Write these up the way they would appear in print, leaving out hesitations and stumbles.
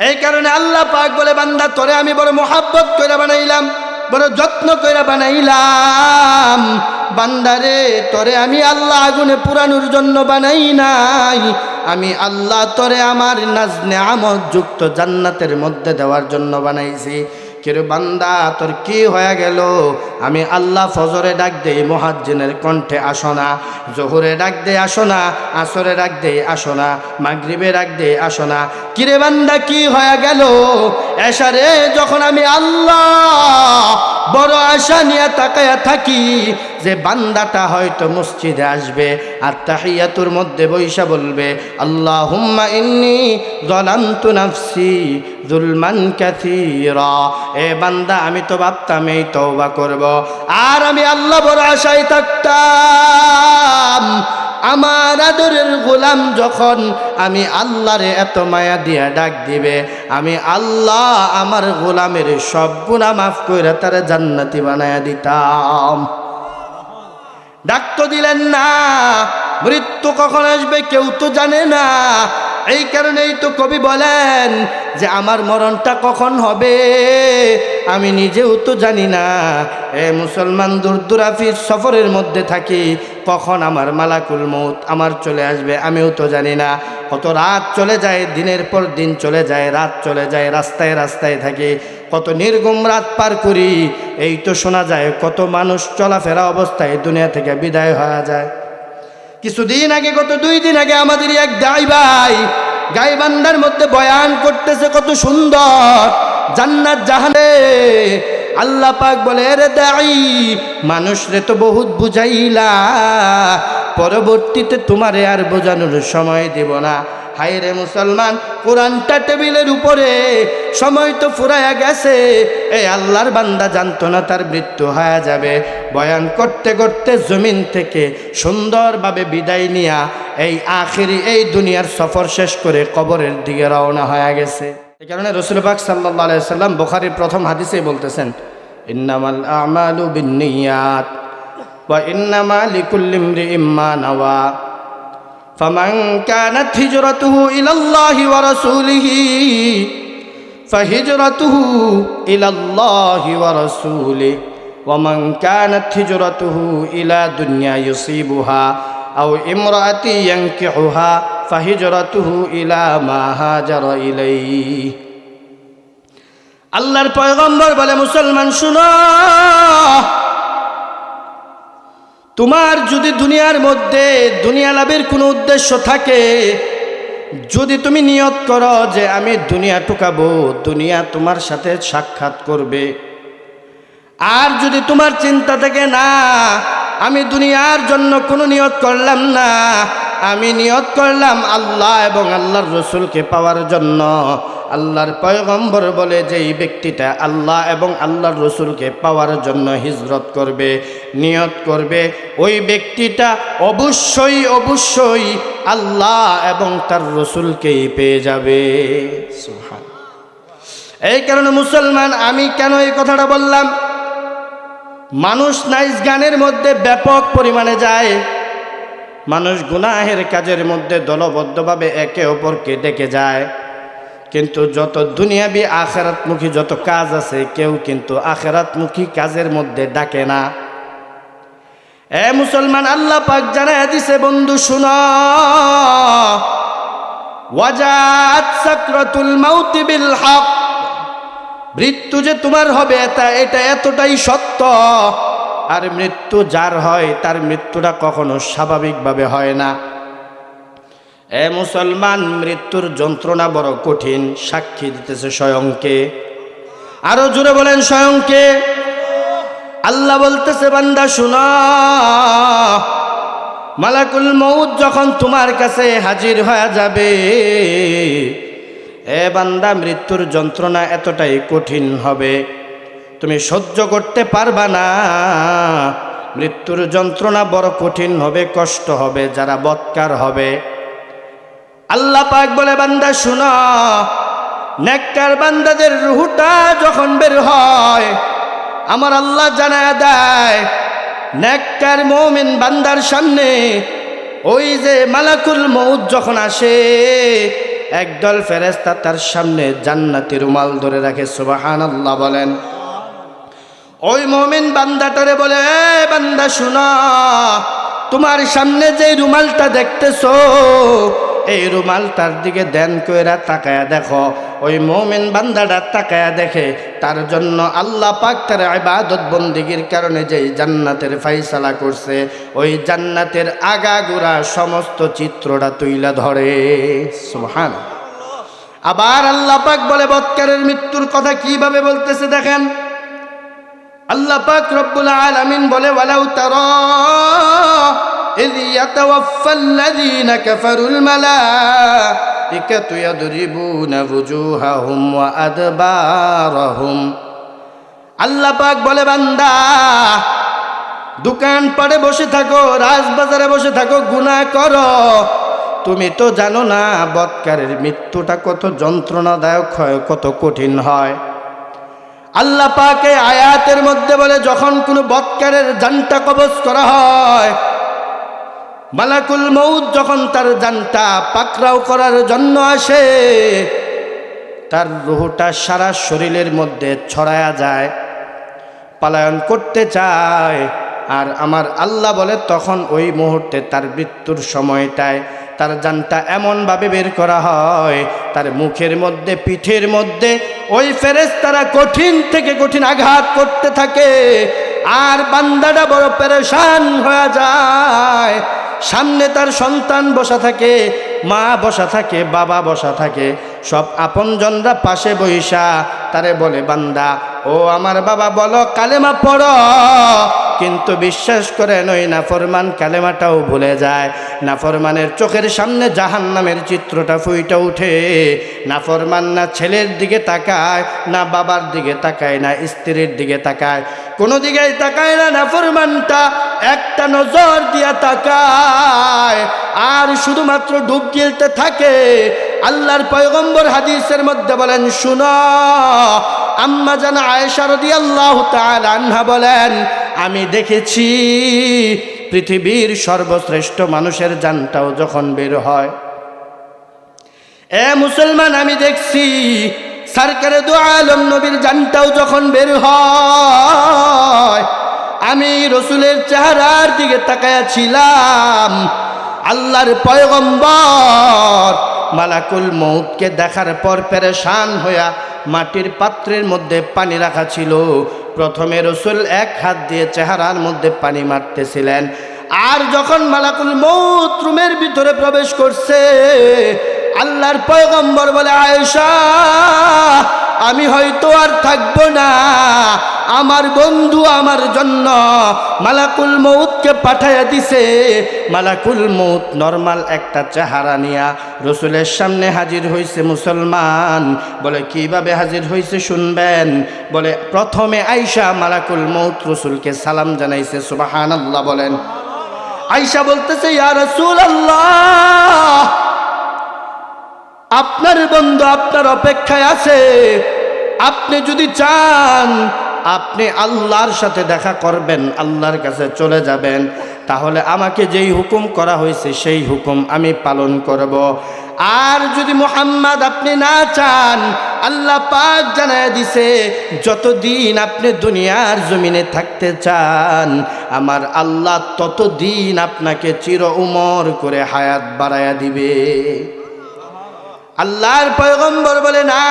এই কারণে আল্লাহ পাক বলে, বান্দা তোরে আমি বড় মোহাব্বত করে বানাইলাম, বড় যত্ন করে বানাইলাম। বান্দারে তোরে আমি আল্লাহ আগুনে পুরানোর জন্য বানাই নাই, আমি আল্লাহ তোরে আমার নাজ নেয়ামত যুক্ত জান্নাতের মধ্যে দেওয়ার জন্য বানাইছি। কিরে বান্দা তোর কি হয়ে গেল? আমি আল্লাহ ফজরে ডাক দেই, মুয়াজ্জিনের কণ্ঠে আসো না। জোহরে ডাক দেই, আসো না। আসরে ডাক দেই, আসো না। মাগরিবে ডাক দেই, আসো না। কিরে বান্দা কি হয়ে গেল? এশারে যখন আমি আল্লাহ বড় আশা নিয়ে তাকায়া থাকি যে বান্দাটা হয়তো মসজিদে আসবে আর তাহিয়াতুর মধ্যে বৈশা বলবে, আল্লাহুম্মা ইন্নী যালামতু নাফসি যুলমান কাসীরা। এ বান্দা আমি তো ভাবতাম এই তওবা করব, আর আমি আল্লাহ বড় আশায় থাকতাম আমার আদরের গোলাম যখন আমি আল্লাহরে এত মায়া দিয়া ডাক দিবে, আমি আল্লাহ আমার গোলামের সব গুনাহ মাফ কইরা তারে জান্নাতি বানায়া দিতাম। ডাক তো দিলেন না, মৃত্যু কখন আসবে কেউ তো জানে না। এই কারণেই তো কবি বলেন যে আমার মরণটা কখন হবে আমি নিজেও তো জানি না। এ মুসলমান, দূরদূরাফির সফরের মধ্যে থাকি, কখন আমার মালাকুল মউত আমার চলে আসবে আমিও তো জানি না। কত রাত চলে যায়, দিনের পর দিন চলে যায়, রাত চলে যায়, রাস্তায় রাস্তায় থাকি, কত নির্গম রাত পার করি। এই তো শোনা যায় কত মানুষ চলাফেরা অবস্থায় দুনিয়া থেকে বিদায় হয়ে যায়। কিছুদিন আগে, গত 2 দিন আগে আমাদের এক দাই ভাই গাইবান্ধার মধ্যে বয়ান করতেছে, কত সুন্দর জান্নাত জাহানে। আল্লাহ পাক বলে, রে দাই, মানুষরে তো বহুত বুঝাইলা, পরবর্তীতে তোমারে আর বোঝানোর সময় দেব না। হায় রে মুসলমান, কোরআনটা টেবিলের উপরে, সময় তো ফুরাইয়া গেছে। এই আল্লাহর বান্দা জানতো না তার মৃত্যু হয়ে যাবে। বয়ান করতে করতে জমিন থেকে সুন্দরভাবে বিদায় নিয়া এই আখিরি এই দুনিয়ার সফর শেষ করে কবরের দিকে রওনা হয়ে গেছে। এই কারণে রাসূল পাক সাল্লাল্লাহু আলাইহি সাল্লাম বুখারীর প্রথম হাদিসেই বলতেছেন, ইন্নামাল আমালু বিন্নিয়াত ওয়া ইন্নামা লিকুল্লি ইমরিইম মা নাওয়া ফামান কানাত হিজরাতুহু ইলাল্লাহি ওয়া রাসূলিহি ফাহিজরাতুহু ইলাল্লাহি ওয়া রাসূলিহি ওয়া মান কানাত হিজরাতুহু ইলা দুনিয়া ইউসিবুহা আও ইমরাআতি ইয়ানকিহুহা ফাহিজরাতুহু ইলা মা হাজারা ইলাইহি। আল্লাহর পয়গম্বর বলে, মুসলমান শুনো, তোমার যদি দুনিয়ার মধ্যে দুনিয়া লাভের কোনো উদ্দেশ্য থাকে, যদি তুমি নিয়ত করো যে আমি দুনিয়া টুকাবো, দুনিয়া তোমার সাথে সাক্ষাৎ করবে, আর যদি তোমার চিন্তা থাকে না আমি দুনিয়ার জন্য কোনো নিয়ত করলাম না, আমি নিয়ত করলাম আল্লাহ এবং আল্লাহর রসুলকে পাওয়ার জন্য, আল্লাহর পয়গম্বর বলে যে এই ব্যক্তিটা আল্লাহ এবং আল্লাহর রসুলকে পাওয়ার জন্য হিজরত করবে, নিয়ত করবে, ওই ব্যক্তিটা অবশ্যই অবশ্যই আল্লাহ এবং তার রসুলকেই পেয়ে যাবে। সুবহানাল্লাহ। এই কারণে মুসলমান, আমি কেন এই কথাটা বললাম, মানুষ নাইজ গানের মধ্যে ব্যাপক পরিমাণে যায়, মানুষ গুনাহের কাজের মধ্যে দলবদ্ধভাবে একে অপরকে ডেকে যায়, কিন্তু যত দুনিয়াবি আখিরাতমুখী যত কাজ আছে কেউ কিন্তু আখিরাতমুখী কাজের মধ্যে ডাকে না। এ মুসলমান, আল্লাহ পাক জানায় দিছে, বন্ধু শুনো, ওয়াজাত সাকরাতুল মাউতি বিল হক, মৃত্যু যে তোমার হবে এটা এতটাই সত্য। আর মৃত্যু যার হয় তার মৃত্যুটা কখনো স্বাভাবিকভাবে হয় না। এ মুসলমান, মৃত্যুর যন্ত্রণা বড় কঠিন, সাক্ষী দিতেছে স্বয়ংকে। আরো জোরে বলেন, স্বয়ংকে। আল্লাহ বলতেছে, বান্দা শুনো, মালাকুল মউত যখন তোমার কাছে হাজির হয়ে যাবে, এ বান্দা, মৃত্যুর যন্ত্রণা এতটাই কঠিন হবে তুমি সহ্য করতে পারবা না। মৃত্যুর যন্ত্রণা বড় কঠিন হবে, কষ্ট হবে যারা বৎকার হবে। আল্লাহ পাক বলে, বান্দা শুনো, নেককার বান্দাদের রূহটা যখন বের হয়, আমার আল্লাহ জানায় দেয়, নেককার মুমিন বান্দার সামনে ওই যে মালাকুল মউত যখন আসে, একদল ফেরেশতা তার সামনে জান্নাতি রুমাল ধরে রাখে। সুবহানাল্লাহ বলেন। ওই মুমিন বান্দাটারে বলে, এ বান্দা শুনো, তোমার সামনে যে রুমালটা দেখতেছো, এই রুমালটার দিকে ধ্যান কইরা তাকায়া দেখো। ওই মুমিন বান্দাটা তাকায়া দেখে তার জন্য আল্লাহ পাক তার ইবাদত বন্দেগীর কারণে যেই জান্নাতের ফায়সালা করছে, ওই জান্নাতের আগাগোড়া সমস্ত চিত্রটা তুইলা ধরে। সুবহানাল্লাহ। আবার আল্লাহ পাক বলে, বৎকারের মৃত্যুর কথা কিভাবে বলতেছে দেখেন। আল্লাহ পাক রব্বুল আলামিন বলে, ওয়ালাউ তারা ইয ইয়াতাওয়াফাল্লাযীনা কাফারুল মালাইকাতু ইয়াদরিবুনা ওয়ুজুহাহুম ওয়া আদবারহুম। আল্লাহ পাক বলে, বান্দা দোকান পাড়ে বসে থাকো, রাজবাজারে বসে থাকো, গুনাহ করো, তুমি তো জানো না বৎকারের মৃত্যুটা কত যন্ত্রণাদায়ক হয়, কত কঠিন হয়। আল্লাহ পাক এই আয়াতের মধ্যে বলে, যখন কোনো বৎকারের জানটা কবজ করা হয়, মালাকুল মউত যখন তার জানটা পাকড়াও করার জন্য আসে, তার রূহটা সারা শরীরের মধ্যে ছড়ায়া যায়, পলায়ন করতে চায়। আর আমার আল্লাহ বলে, তখন ওই মুহূর্তে তার মৃত্যুর সময়টায় তার জানটা এমনভাবে বের করা হয়, তার মুখের মধ্যে, পিঠের মধ্যে ওই ফেরেশতারা কঠিন থেকে কঠিন আঘাত করতে থাকে। আর বান্দাটা বড় পেরেশান হয়ে যায়। সামনে তার সন্তান বসা থাকে, মা বসা থাকে, বাবা বসা থাকে, সব আপনজনরা পাশে বইসা তারে বলে, বান্দা ও আমার বাবা, বলো কালেমা পড়ো। কিন্তু বিশ্বাস করেন, ওই নাফরমান কালেমাটাও ভুলে যায়। নাফরমানের চোখের সামনে জাহান্নামের চিত্রটা ফুইটা উঠে। নাফরমান না ছেলের দিকে তাকায়, না বাবার দিকে তাকায়, না স্ত্রীর দিকে তাকায়, কোনো দিকেই তাকায় না। নাফরমানটা একটা নজর দিয়া তাকায় আর শুধুমাত্র ডুব গিলতে থাকে। আল্লাহর পয়গম্বর হাদিসের মধ্যে বলেন, শুনো, আম্মা জান আয়েশা রাদিয়াল্লাহু তাআলা আনহা বলেন, আমি দেখেছি পৃথিবীর সর্বশ্রেষ্ঠ মানুষের জানটাও যখন বের হয়, এ মুসলমান, আমি দেখছি সরকারে দু আলম নবীর জানটাও যখন বের হয়, আমি রসুলের চেহারার দিকে তাকায়াছিলাম। আল্লাহর পয়গম্বর মালাকুল মউতকে দেখার পর পেরেশান হইয়া মাটির পাত্রের মধ্যে পানি রাখা ছিল। প্রথমে রসুল এক হাত দিয়ে চেহারার মধ্যে পানি মারতেছিলেন, আর যখন মালাকুল মউত রুমের ভিতরে প্রবেশ করছে, আল্লাহর পয়গম্বর বলে, আয়েশা, আমি হয়তো আর থাকবো না, আমার বন্ধু আমার জন্য মালাকুল মউতকে পাঠাইয়া দিছে। মালাকুল মউত নরমাল একটা চেহারা নিয়া রসুলের সামনে হাজির হয়েছে। মুসলমান বলে, কিভাবে হাজির হয়েছে শুনবেন। বলে, প্রথমে আয়েশা মালাকুল মউত রসুলকে সালাম জানাইছে। সুবহানাল্লাহ বলেন। আয়েশা বলতেছে, ইয়া রাসূলুল্লাহ, আপনার বন্ধু আপনার অপেক্ষায় আছে, আপনি যদি চান আপনি আল্লাহর সাথে দেখা করবেন, আল্লাহর কাছে চলে যাবেন, তাহলে আমাকে যেই হুকুম করা হয়েছে সেই হুকুম আমি পালন করব। আর যদি মুহাম্মদ আপনি না চান, আল্লাহ পাক জানায় দিছে, যতদিন আপনি দুনিয়ার জমিনে থাকতে চান, আমার আল্লাহ ততদিন আপনাকে চির উমর করে হায়াত বাড়ায়া দিবে। আল্লাহর পয়গম্বর বলে, না,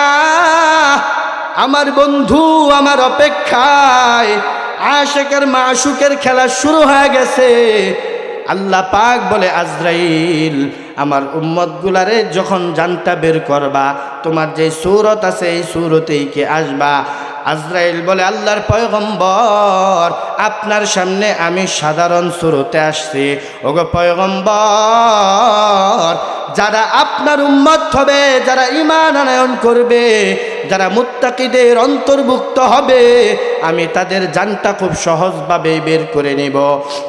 আমার বন্ধু আমার অপেক্ষায়, আশিকের মাশুকের খেলা শুরু হয়ে গেছে। আল্লাহ পাক বলে, আজরাইল, আমার উম্মতগুলারে যখন জানটা বের করবা, তোমার যে সূরত আছে এই সূরতেই কে আসবা। আজরাইল বলে, আল্লাহর পয়গম্বর, আপনার সামনে আমি সাধারণ সূরতে আসছি। ওগো পয়গম্বর, যারা আপনার উম্মত হবে, যারা ঈমান আনয়ন করবে, যারা মুত্তাকিদের অন্তর্ভুক্ত হবে আমি তাদের জানটা খুব সহজভাবে বের করে নিব।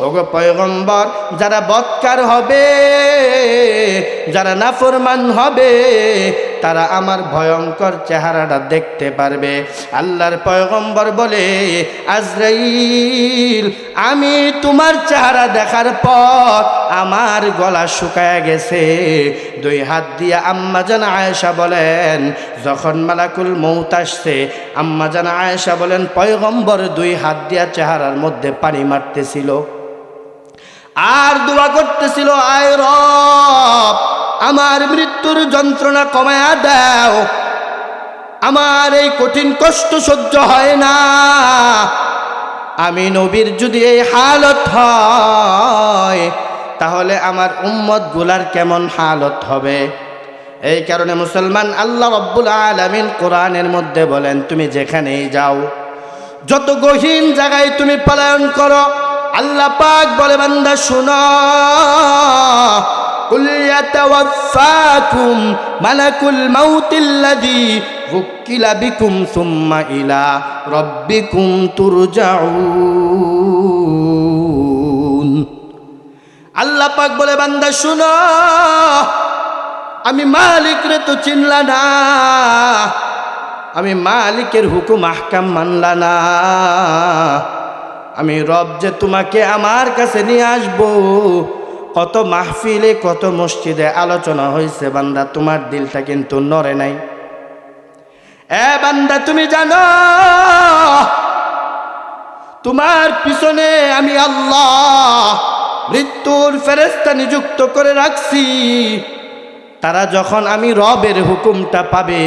ওগো পয়গম্বর, যারা বদকার হবে, যারা নাফরমান হবে, তারা আমার ভয়ঙ্কর চেহারাটা দেখতে পারবে। আল্লাহর পয়গম্বর বলে, আজরাইল, আমি তোমার চেহারা দেখার পর আমার গলা শুকায় গেছে। দুই হাত দিয়া আম্মাজান আয়েশা বলেন, যখন মালাকুল মউত আসছে, আম্মাজান আয়েশা বলেন পয়গম্বর দুই হাত দিয়া চেহারার মধ্যে পানি মারতেছিল আর দোয়া করতেছিল, আয় রব, আমার মৃত্যুর যন্ত্রণা কমায়া দাও, আমার এই কঠিন কষ্ট সহ্য হয় না। আমি নবীর যদি এই হালত হয় তাহলে আমার উম্মত গুলার কেমন হালত হবে। এই কারণে মুসলমান, আল্লাহ রাব্বুল আলামিন কোরআনের মধ্যে বলেন, তুমি যেখানেই যাও, যত গহীন জায়গায় তুমি পলায়ন করো, আল্লাহ পাক বলে, বান্দা শুনো, কুল ইয়াতাওয়াফাকুম মালাকুল মাউতিল্লাযী উকিলা বিকুম সুম্মা ইলা রাব্বিকুম তুরজাউন। আল্লাহ পাক বলে, বান্দা শুনো, আমি মালিক রে তো চিনলা না, আমি মালিকের হুকুম আহকাম মানলা না, আমি রব যে তোমাকে আমার কাছে নিয়ে আসবো। কত মাহফিলে, কত মসজিদে আলোচনা হয়েছে, বান্দা তোমার দিলটা কিন্তু নড়ে নাই। এ বান্দা, তুমি জানো তোমার পিছনে আমি আল্লাহ মৃত্যুর ফেরেশতা নিযুক্ত করে রাখছি। তারা যখন আমি রবের হুকুমটা পাবে,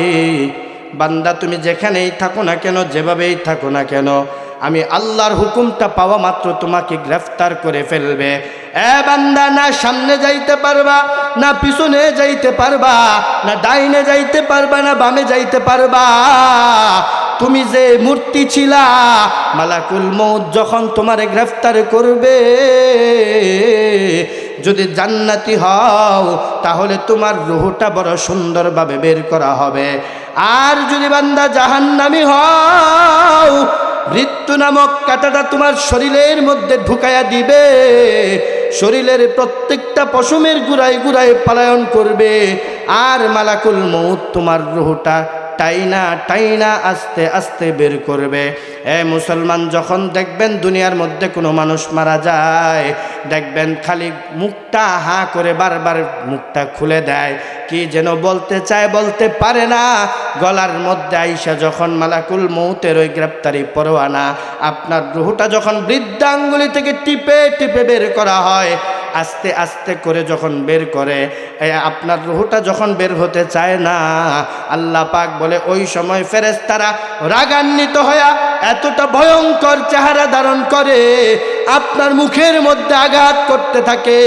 বান্দা তুমি যেখানেই থাকো না কেন, যেভাবেই থাকো না কেন, আমি আল্লাহর হুকুমটা পাওয়া মাত্র তোমাকে গ্রেফতার করে ফেলবে। এ বান্দা, না সামনে যাইতে পারবা, না পিছনে যাইতে পারবা, না ডাইনে যাইতে পারবা, না বামে যাইতে পারবা। তুমি যে মূর্তি ছিলা, মালাকুল মউত যখন তোমারে গ্রেফতার করবে, যদি জান্নাতি হও তাহলে তোমার রূহটা বড় সুন্দরভাবে বের করা হবে। আর যদি বান্দা জাহান্নামী হও, মৃত্যু নামক কাঁটাটা তোমার শরীরের মধ্যে ঢুকাইয়া দিবে, শরীরের প্রত্যেকটা পশমের গুড়ায় গুড়ায় পলায়ন করবে, আর মালাকুল মউত তোমার রূহটা টাইনা টাইনা আস্তে আস্তে বের করবে। এ মুসলমান, যখন দেখবেন দুনিয়ার মধ্যে কোনো মানুষ মারা যায়, দেখবেন খালি মুখটা হা করে বারবার মুখটা খুলে দেয়, কি যেন বলতে চায়, বলতে পারে না। গলার মধ্যে আইসা যখন মালাকুল মউতের ওই গ্রেপ্তারি পরোয়ানা আপনার রুহটা যখন বৃদ্ধাঙ্গুলি থেকে টিপে টিপে বের করা হয়, আস্তে আস্তে করে যখন বের করে, আপনার রুহটা যখন বের হতে চায় না, আল্লাহ পাক বলে ওই সময় ফেরেশতারা রাগান্বিত হয়ে এতটা ভয়ঙ্কর চেহারা ধারণ করে, আপনার মুখের মধ্যে আঘাত করতে থাকে,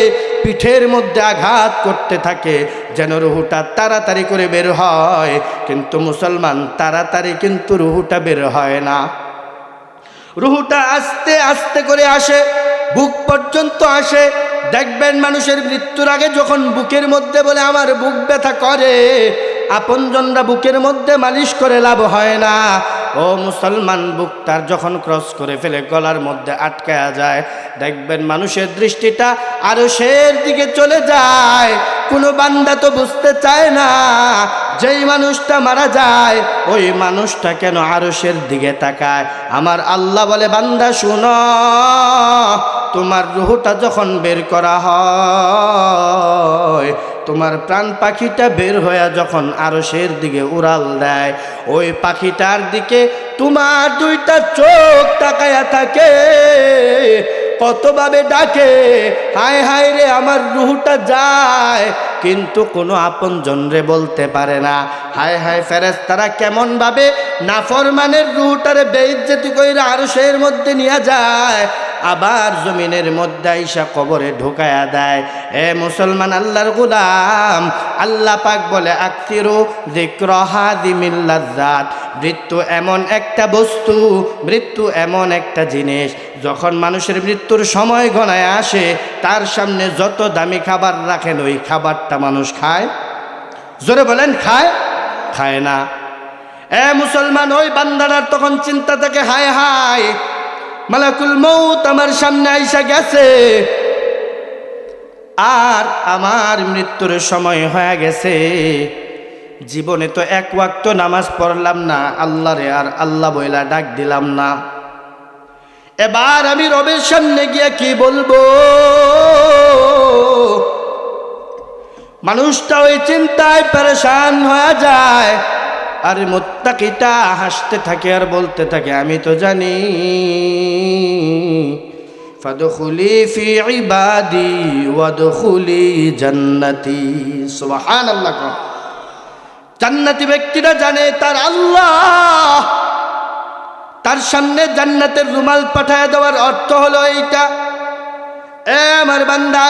পিঠের মধ্যে আঘাত করতে থাকে, যেন রুহুটা তাড়াতাড়ি করে বের হয়। কিন্তু মুসলমান, তাড়াতাড়ি কিন্তু রুহুটা বের হয় না। রুহুটা আস্তে আস্তে করে আসে, বুক পর্যন্ত আসে। দেখবেন মানুষের মৃত্যুর আগে যখন বুকের মধ্যে বলে আমার বুক ব্যথা করে, আপনজনরা বুকের মধ্যে মালিশ করে লাভ হয় না। ও মুসলমান, বুকটার যখন ক্রস করে ফেলে গলার মধ্যে আটকায়া যায়, দেখবেন মানুষের দৃষ্টিটা আরশের দিকে চলে যায়। কোনো বান্দা তো বুঝতে চায় না, যেই মানুষটা মারা যায় ওই মানুষটা কেন আরশের দিকে তাকায়। আমার আল্লাহ বলে, বান্দা শুনো, তোমার রুহটা যখন বের করা হয়, তোমার প্রাণ পাখিটা বের হয়ে যখন আরশের দিকে উড়াল দেয়, ওই পাখিটার দিকে তোমার দুইটা চোখ তাকায়া থাকে, কতভাবে ডাকে, হায় হায় রে আমার রুহটা যায়, কিন্তু কোনো আপনজন রে বলতে পারে না। হায় হায়, ফেরেশতারা কেমন ভাবে নাফরমানের রুহটারে বেইজ্জতি কইরা আরশের মধ্যে নিয়ে যায়, আবার জমিনের মধ্যে আইসা কবরে ঢুকায়া দেয়। এ মুসলমান, আল্লাহর গোলাম, আল্লাহ পাক বলে, আকসিরু যিকর হাযিমিল লাযযাত। মৃত্যু এমন একটা বস্তু, মৃত্যু এমন একটা জিনিস, যখন মানুষের মৃত্যুর সময় গণায় আসে, তার সামনে যত দামি খাবার রাখেন ওই খাবারটা মানুষ খায়? জোরে বলেন, খায়? খায় না। এ মুসলমান, ওই বান্দাটার তখন চিন্তা থাকে, হায় হায় মালাকুল মউত আমার সামনে আইসা গেছে, আর আমার মৃত্যুর সময় হয়ে গেছে। জীবনে তো এক ওয়াক্ত নামাজ পড়লাম না, আল্লাহরে আর আল্লাহ বইলা ডাক দিলাম না। এবার আমি রবের সামনে গিয়ে কি বলবো? মানুষটা ওই চিন্তায় পেরেশান হয়ে যায়। আর মুত্তাকিটা হাসতে থাকে আর বলতে থাকে, আমি তো জানি, ফাদখুলি ফি ইবাদি ওয়াদখুলি জান্নাতি। সুবহানাল্লাহ। জান্নাতি ব্যক্তিরা জানে তার আল্লাহ তার সামনে জান্নাতের রুমাল পাঠায় দেওয়ার অর্থ হলো এইটা, এ আমার বান্দা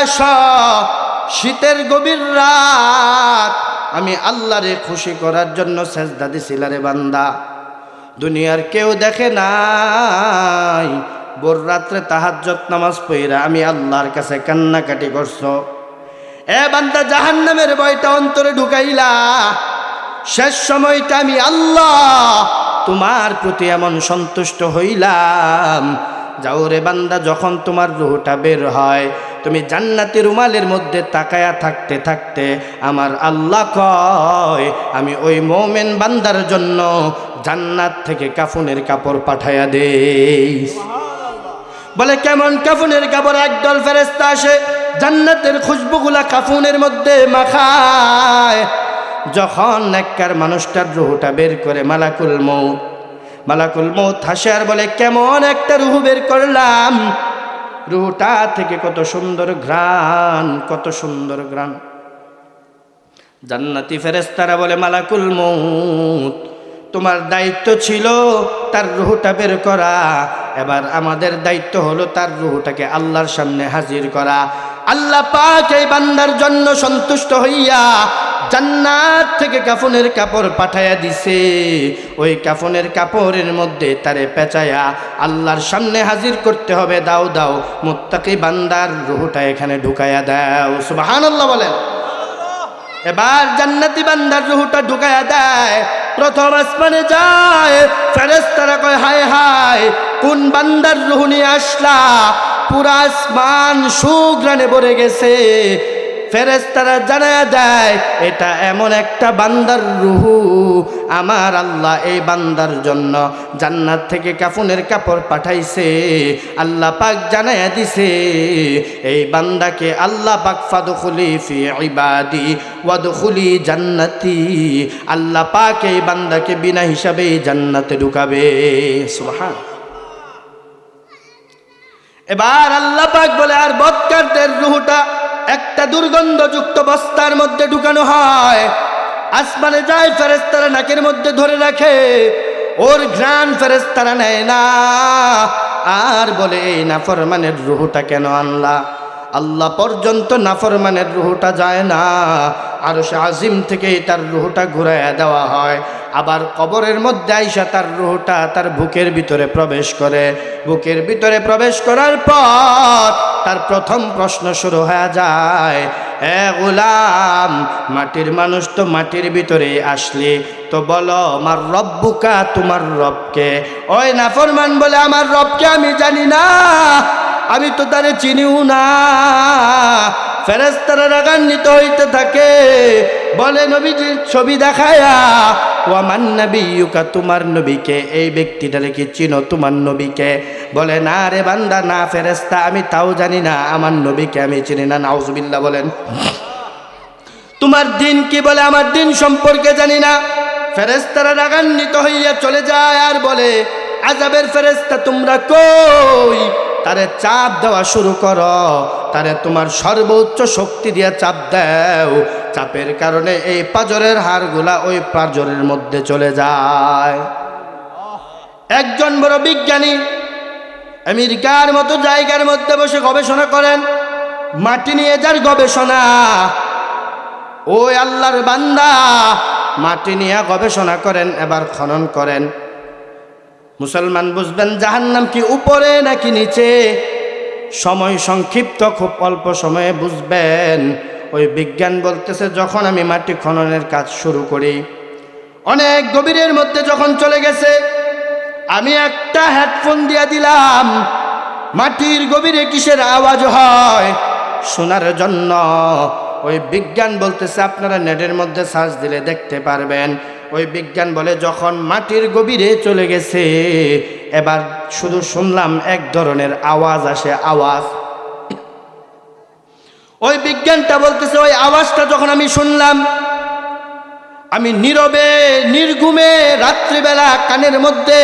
শীতের গভীর রাত আমি আল্লাহরে খুশি করার জন্য সেজদা দিছিল রে বান্দা, দুনিয়ার কেউ দেখে নাই, ভোর রাত্রে তাহাজ্জুদ নামাজ পড়া আমি আল্লাহর কাছে কান্নাকাটি করছো। এ বান্দা, জাহান্নামের ভয়টা অন্তরে ঢুকাইলা, শেষ সময়টা আমি আল্লাহ তোমার প্রতি এমন সন্তুষ্ট হইলাম। যাও রে বান্দা, যখন তোমার রূহটা বের হয়, তুমি জান্নাতি রুমালের মধ্যে তাকায়া থাকতে থাকতে আমার আল্লাহ কয়, আমি ওই মুমিন বান্দার জন্য জান্নাত থেকে কাফনের কাপড় পাঠায়া দেই। বলে কেমন কাফনের কাপড়? একদল ফেরেশতা আসে, জান্নাতের খুশবুগুলা কাফনের মধ্যে মাখায়। যখন নেককার মানুষটার রূহটা বের করে মালাকুল মউত হাসে আর বলে, কেমন একটা রূহ বের করলাম, রূহটা থেকে কত সুন্দর ঘ্রাণ, কত সুন্দর ঘ্রাণ। জান্নাতি ফেরেশতারা বলে, মালাকুল মউত তোমার দায়িত্ব ছিল তার রূহটা বের করা, এবার আমাদের দায়িত্ব হলো তার রূহটাকে আল্লাহর সামনে হাজির করা। আল্লাহ পাক এই বান্দার জন্য সন্তুষ্ট হইয়া জান্নাত থেকে কাফনের কাপড় পাঠাইয়া দিছে। ওই কাফনের কাপড়ের মধ্যে তারে পেঁচায়া আল্লাহর সামনে হাজির করতে হবে। দাও দাও মুত্তাকি বান্দার রূহটা এখানে ঢুকাইয়া দাও। সুবহানাল্লাহ বলেন। এবার জান্নাতি বান্দার রূহটা ঢুকাইয়া দেয়, প্রথম আসমানে যায়। ফেরেশতারা কয়, হায় হায় কোন বান্দার রূহ নিয়ে আসলা? পুরা আসমান সুঘ্রাণে ভরে গেছে। ফেরেশতারা জানায়া দেয়, এটা এমন একটা বান্দার রূহ, আমার আল্লাহ এই বান্দার জন্য জান্নাত থেকে কাফনের কাপড় পাঠাইছে। আল্লাহ পাক জানায়া দিছে, এই বান্দাকে আল্লাহ পাক ফাদখুলি ফি ইবাদি ওয়াদখুলি জান্নাতি, আল্লাহ পাক এই বান্দাকে বিনা হিসাবে জান্নাতে ঢুকাবে। সুবহান। এবার আল্লাহ পাক বলে, আর বদকারদের রূহটা একটা দুর্গন্ধযুক্ত বস্তার মধ্যে ঢুকানো হয়। আসমানে যায়, ফেরেশতারা নাকের মধ্যে ধরে রাখে, ওর ঘ্রাণ ফেরেশতারা নেয় না। আর বলে, এই নাফরমানের রূহটা কেন আনলা? আল্লাহ পর্যন্ত নাফরমানের রূহটা যায় না, আরশ আজিম থেকেই তার রূহটা ঘুরাইয়া দেওয়া হয়। আবার কবরের মধ্যে আইসা তার রূহটা তার বুকের ভিতরে প্রবেশ করে। বুকের ভিতরে প্রবেশ করার পর তার প্রথম প্রশ্ন শুরু হয়ে যায়, এ গোলাম, মাটির মানুষ তো মাটির ভিতরে আসলি, তো বলো আমার রব্বুকা, তোমার রবকে? ওই নাফরমান বলে, আমার রবকে আমি জানি না, আমি তো তারে চিনিও না। ফেরেশতারা রাগান্বিত হইতে থাকে, বলে নবীজির ছবি দেখায়া, ওয়ামান নবিয়ুকা, তোমার নবীকে? এই ব্যক্তিটারে কি চিনো তোমার নবীকে? বলে, না রে বান্দা, না ফেরেশতা, আমি তাও জানি না, আমার নবীকে আমি চিনি না। নাউজুবিল্লাহ বলেন। তোমার দিন কি? বলে, আমার দিন সম্পর্কে জানি না। ফেরেশতারা রাগান্বিত হইয়া চলে যায় আর বলে, আযাবের ফেরেশতা তোমরা কই? তারে চাপ দেওয়া শুরু করো, তারে তোমার সর্বোচ্চ শক্তি দিয়ে চাপ দাও। চাপের কারণে এই পাঁজরের হাড়গুলা ওই পাঁজরের মধ্যে চলে যায়। একজন বড় বিজ্ঞানী আমেরিকার মতো জায়গার মধ্যে বসে গবেষণা করেন, মাটি নিয়ে যার গবেষণা। ওই আল্লাহর বান্দা মাটি নিয়ে গবেষণা করেন, এবার খনন করেন। মুসলমান বুঝবেন জাহান্নাম কি উপরে নাকি নিচে? সময় সংক্ষিপ্ত, খুব অল্প সময়ে বুঝবেন। ওই বিজ্ঞান বলতেছে, যখন আমি মাটি খননের কাজ শুরু করি, অনেক গভীরের মধ্যে যখন চলে গেছে, আমি একটা হেডফোন দিয়ে দিলাম, মাটির গভীরে কিসের আওয়াজ হয় শোনার জন্য। ওই বিজ্ঞান বলতেছে, আপনারা নেটের মধ্যে সার্চ দিলে দেখতে পারবেন। ওই বিজ্ঞান বলে যখন মাটির গভীরে চলে গেছে, এবার শুধু শুনলাম এক ধরনের আওয়াজ আসে, আওয়াজ। ওই বিজ্ঞানটা বলতেছে ওই আওয়াজটা যখন আমি শুনলাম, আমি নীরবে নির্ঘুমে রাত্রিবেলা কানের মধ্যে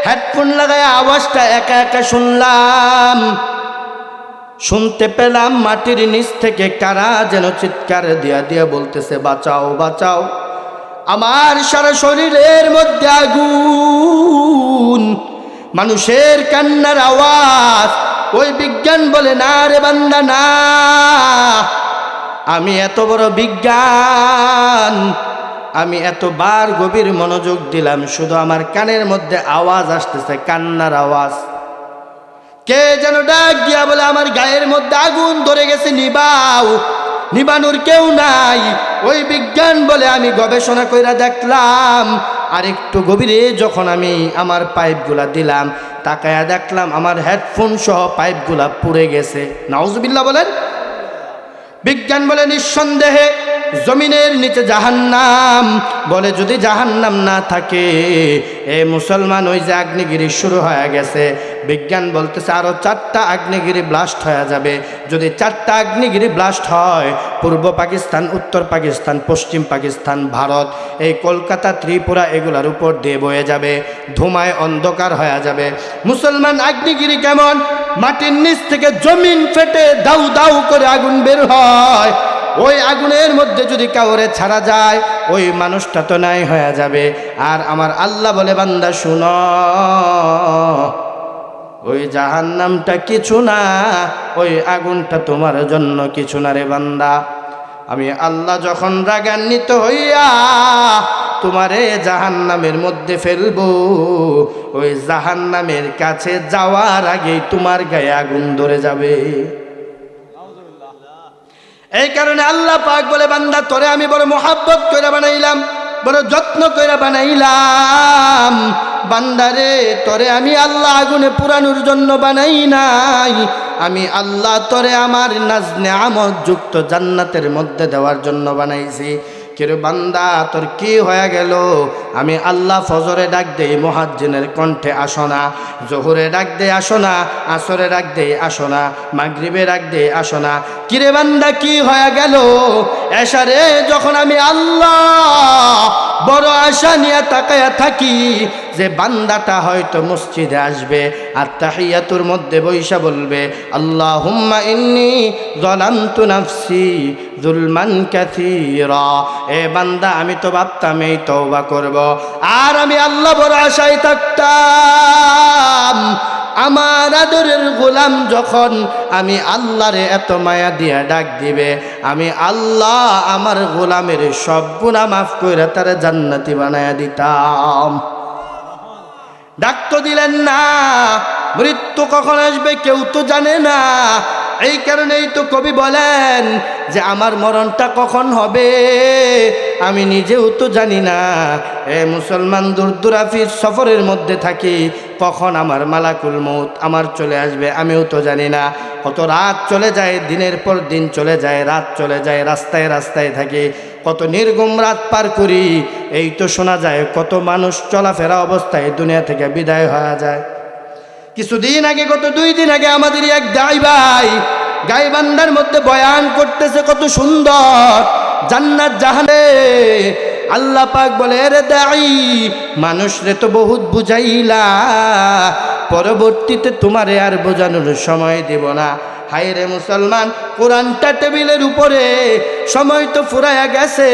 হেডফোন লাগায় আওয়াজটা একা একা শুনলাম। শুনতে পেলাম মাটির নিচ থেকে কারা যেন চিৎকার দিয়া দিয়া বলতেছে, বাঁচাও বাঁচাও। আমার সারা শরীরের মধ্যে আগুন, মানুষের কান্নার আওয়াজ। ওই বিজ্ঞান বলে, না রে বান্দা না, আমি এত বড় বিজ্ঞান, আমি এতবার গভীর মনোযোগ দিলাম, শুধু আমার কানের মধ্যে আওয়াজ আসতেছে, কান্নার আওয়াজ। কে যেন ডাক দিয়া বলে, আমার গায়ের মধ্যে আগুন ধরে গেছে, নিবাও। নিবানোর কেউ নাই। ওই বিজ্ঞান বলে, আমি গবেষণা কইরা দেখলাম, আর একটু গভীরে যখন আমি আমার পাইপগুলা দিলাম, তাকায়া দেখলাম আমার হেডফোন সহ পাইপগুলা পুড়ে গেছে। নাউজুবিল্লাহ বলেন। বিজ্ঞান বলে, নিঃসন্দেহে জমিনের নিচে জাহান্নাম। বলে, যদি জাহান্নাম না থাকে এ মুসলমান, ওই যে আগ্নেয়গিরি শুরু হয়ে গেছে, বিজ্ঞান বলতেছে আরো 4টা আগ্নেয়গিরি ব্লাস্ট হয়ে যাবে। যদি 4টা আগ্নেয়গিরি ব্লাস্ট হয়, পূর্ব পাকিস্তান, উত্তর পাকিস্তান, পশ্চিম পাকিস্তান, ভারত, এই কলকাতা, ত্রিপুরা, এগুলার উপর দিয়ে বয়ে যাবে, ধুমায় অন্ধকার হয়ে যাবে। মুসলমান, আগ্নেয়গিরি কেমন? মাটির নিচ থেকে জমিন ফেটে দাউ দাউ করে আগুন বের হয়। ওই আগুনের মধ্যে যদি কাউরে ছাড়া যায়, ওই মানুষটা তো নাই হয়ে যাবে। আর আমার আল্লাহ বলে, বান্দা শুনো, ওই জাহান্নামটা কিছু না, ওই আগুনটা তোমার জন্য কিছু না রে বান্দা। আমি আল্লাহ যখন রাগান্বিত হইয়া তোমারে জাহান্নামের মধ্যে ফেলবো, ওই জাহান্নামের কাছে যাওয়ার আগেই তোমার গায়ে আগুন ধরে যাবে। এই কারণে আল্লাহ পাক বলে, বান্দা তোরে আমি বড় মোহাব্বত কইরা বানাইলাম, বড় যত্ন কইরা বানাইলাম। বান্দারে, তোরে আমি আল্লাহ আগুনে পুরানোর জন্য বানাই নাই, আমি আল্লাহ তোরে আমার নাজ নেয়ামত যুক্ত জান্নাতের মধ্যে দেওয়ার জন্য বানাইছি। কিরে বান্দা, তোর কি হয়ে গেল? আমি আল্লাহ ফজরে ডাক দেই, মুয়াজ্জিনের কণ্ঠে আসো না। জোহরে ডাক দেই, আসো না। আসরে ডাক দেই, আসো না। মাগরিবে ডাক দেই, আসো না। কিরে বান্দা, কি হয়ে গেল? এশারে যখন আমি আল্লাহ বড় আশা নিয়ে তাকায়া থাকি যে বান্দাটা হয়তো মসজিদে আসবে, আর তাহিয়াতুর মধ্যে বৈশা বলবে, আল্লাহুম্মা ইন্নী যালামতু নাফসি যুলমান কাসীরা। এ বান্দা, আমি তো ভাবতাম এই তওবা করব, আর আমি আল্লাহ বড় আশায় থাকতাম আমার আদরের গোলাম যখন আমি আল্লাহরে এত মায়া দিয়া ডাক দিবে, আমি আল্লাহ আমার গোলামের সব গুনাহ মাফ কইরা তারে জান্নাতি বানায়া দিতাম। ডাক তো দিলেন না। মৃত্যু কখন আসবে কেউ তো জানে না। এই কারণেই তো কবি বলেন যে আমার মরণটা কখন হবে আমি নিজেও তো জানি না। এ মুসলমান, দূরদূরাফির সফরের মধ্যে থাকি, কখন আমার মালাকুল মউত আমার চলে আসবে আমিও তো জানি না। কত রাত চলে যায়, দিনের পর দিন চলে যায়, রাত চলে যায়, রাস্তায় রাস্তায় থাকি, কত নির্গম রাত পার করি। এই তো শোনা যায় কত মানুষ চলাফেরা অবস্থায় দুনিয়া থেকে বিদায় হয়ে যায়। কিছুদিন আগে, গত 2 দিন আগে আমাদের এক দাই ভাই গাইবান্ধার মধ্যে বয়ান করতেছে, কত সুন্দর জান্নাত জাহানে। আল্লাহ পাক বলে, রে দাই, মানুষ রে তো বহুত বুঝাইলা, পরবর্তীতে তোমারে আর বোঝানোর সময় দেব না। হায় রে মুসলমান, কোরআনটা টেবিলের উপরে, সময় তো ফুরাইয়া গেছে।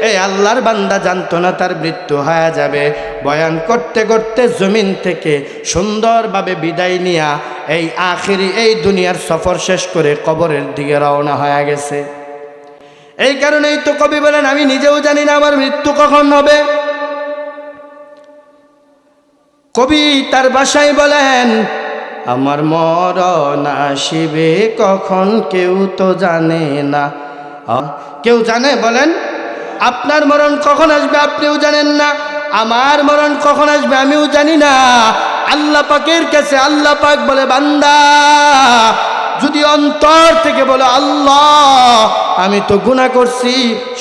এই আল্লাহর বান্দা জানতো না তার মৃত্যু হয়ে যাবে। বয়ান করতে করতে জমিন থেকে সুন্দরভাবে বিদায় নিয়া এই আখিরি এই দুনিয়ার সফর শেষ করে কবরের দিকে রওনা হয়ে গেছে। এই কারণেই তো কবি বলেন, আমি নিজেও জানি না আমার মৃত্যু কখন হবে। কবি তার ভাষায় বলেন, আমার মরণ আসিবে কখন কেউ তো জানে না। কেউ জানে? বলেন, আপনার মরণ কখন আসবে আপনিও জানেন না, আমার মরণ কখন আসবে আমিও জানি না। আল্লাহ পাকের কাছে আল্লাহ পাক বলে, বান্দা যদি অন্তর থেকে বলে, আল্লাহ আমি তো গুনাহ করছি,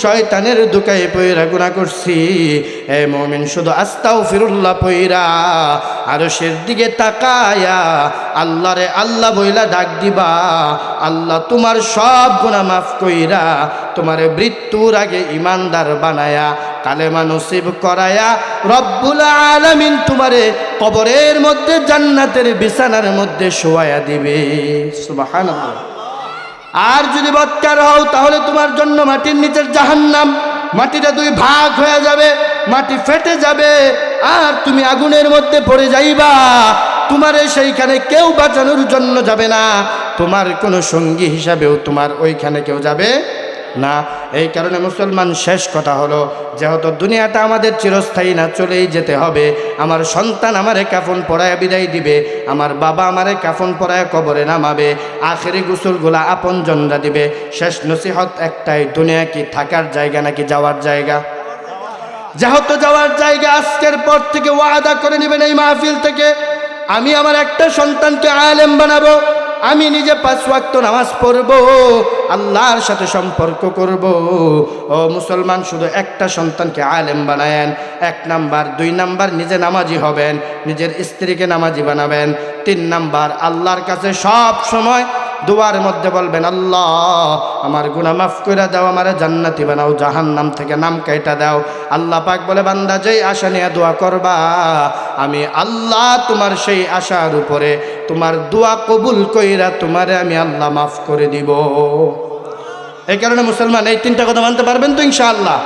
শয়তানের দুকায় পয়রা গুনাহ করছি, এ মুমিন শুধু আস্তাগফিরুল্লাহ পয়রা আরশের দিকে তাকায়া আল্লাহরে আল্লাহ বইলা ডাক দিবা, আল্লাহ তোমার সব গুনাহ মাফ কইরা তোমারে মৃত্যুর আগে ইমানদার বানায়া কালেমা নসিব করায়া রব্বুল আলামিন তোমারে কবরের মধ্যে জান্নাতের বিছানার মধ্যে শোয়ায়া দিবে। সুবহানাল্লাহ। আর যদি বদকার হও তাহলে তোমার জন্য মাটির নিচের জাহান্নাম, মাটিটা দুই ভাগ হয়ে যাবে, মাটি ফেটে যাবে আর তুমি আগুনের মধ্যে পড়ে যাইবা। তোমারে সেইখানে কেউ বাঁচানোর জন্য যাবে না, তোমার কোনো সঙ্গী হিসাবেও তোমার ওইখানে কেউ যাবে না। এই কারণে মুসলমান শেষ কথা হলো, যেহেতু দুনিয়াটা আমাদের চিরস্থায়ী না, চলেই যেতে হবে। আমার সন্তান আমারে কাফন পরায়া বিদায় দিবে, আমার বাবা আমারে কাফন পরায়া কবরে নামাবে, আখেরি গোসলগুলা আপনজনরা দিবে। শেষ নসিহত একটাই, দুনিয়া কি থাকার জায়গা নাকি যাওয়ার জায়গা? যেহেতু যাওয়ার জায়গা, আজকের পর থেকে ওয়াদা করে নেবেন এই মাহফিল থেকে, আমি আমার একটা সন্তানকে আলেম বানাবো, আমি নিজে 5 ওয়াক্ত নামাজ পড়ব, আল্লাহর সাথে সম্পর্ক করব। ও মুসলমান, শুধু একটা সন্তানকে আলেম বানায়েন, 1 নাম্বার। 2 নাম্বার, নিজে নামাজি হবেন, নিজের স্ত্রীকে নামাজি বানাবেন। 3 নাম্বার, আল্লাহর কাছে সব সময় দোয়ার মধ্যে বলবেন, আল্লাহ আমার গুনাহ মাফ করে দাও, আমারে জান্নাতি বানাও, জাহান্নাম থেকে নাম কাইটা দাও। আল্লাহ পাক বলে, বান্দা যেই আশা নিয়ে দোয়া করবা, আমি আল্লাহ তোমার সেই আশার উপরে তোমার দোয়া কবুল কইরা তোমারে আমি আল্লাহ মাফ করে দিব। এই কারণে মুসলমান এই 3টা কথা মানতে পারবেন তো ইনশাআল্লাহ?